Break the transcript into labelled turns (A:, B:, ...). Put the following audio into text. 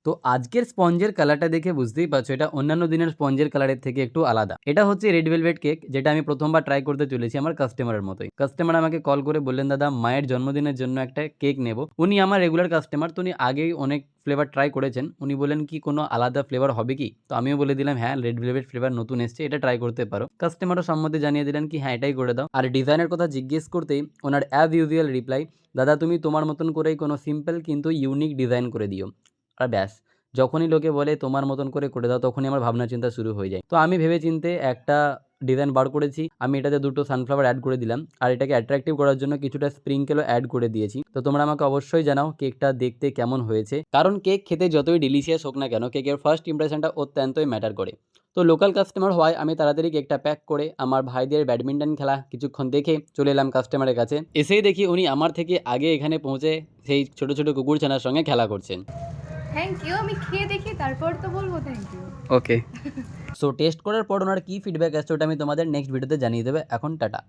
A: তো আজকের স্পঞ্জের কালারটা দেখে বুঝতেই পারছো এটা অন্যান্য দিনের স্পঞ্জের কালারের থেকে একটু আলাদা। এটা হচ্ছে রেড ভেলভেট কেক, যেটা আমি প্রথমবার ট্রাই করতে চলেছি আমার কাস্টমারের মতোই। কাস্টমার আমাকে কল করে বললেন, দাদা মায়ের জন্মদিনের জন্য একটা কেক নেব। উনি আমার রেগুলার কাস্টমার, তো উনি আগেই অনেক ফ্লেভার ট্রাই করেছেন। উনি বললেন কি কোনো আলাদা ফ্লেভার হবে কি? তো আমিও বলে দিলাম হ্যাঁ, রেড ভেলভেট ফ্লেভার নতুন এসছে, এটা ট্রাই করতে পারো। কাস্টমারও সম্মতি জানিয়ে দিলেন কি হ্যাঁ এটাই করে দাও। আর ডিজাইনের কথা জিজ্ঞেস করতেই ওনার অ্যাজ ইউজুয়াল রিপ্লাই, দাদা তুমি তোমার মতন করেই কোনো সিম্পল কিন্তু ইউনিক ডিজাইন করে দিও। আর ব্যাস, যখনই লোকে বলে তোমার মতন করে দাও, তখনই আমার ভাবনা চিন্তা শুরু হয়ে যায়। তো আমি ভেবে চিন্তে একটা ডিজাইন বার করেছি। আমি এটাতে দুটো সানফ্লাওয়ার অ্যাড করে দিলাম, আর এটাকে অ্যাট্রাকটিভ করার জন্য কিছুটা স্প্রিঙ্কেলও অ্যাড করে দিয়েছি। তো তোমরা আমাকে অবশ্যই জানাও কেকটা দেখতে কেমন হয়েছে, কারণ কেক খেতে যতই ডিলিশিয়াস হোক না কেন, কেকের ফার্স্ট ইমপ্রেশনটা অত্যন্তই ম্যাটার করে। তো লোকাল কাস্টমার হওয়ায় আমি তাড়াতাড়ি কেকটা প্যাক করে আমার ভাইদের ব্যাডমিন্টন খেলা কিছুক্ষণ দেখে চলে এলাম কাস্টমারের কাছে। এসেই দেখি উনি আমার থেকে আগে এখানে পৌঁছে সেই ছোট ছোট কুকুরছানার সঙ্গে খেলা করছেন।
B: থ্যাংক ইউ, আমি খেয়ে দেখি তারপর তো বলবো thank you.
A: Okay. So test করার পর ওনার কী ফিডব্যাক আসছে ওটা আমি তোমাদের নেক্সট ভিডিওতে জানিয়ে দেবে। এখন টাটা।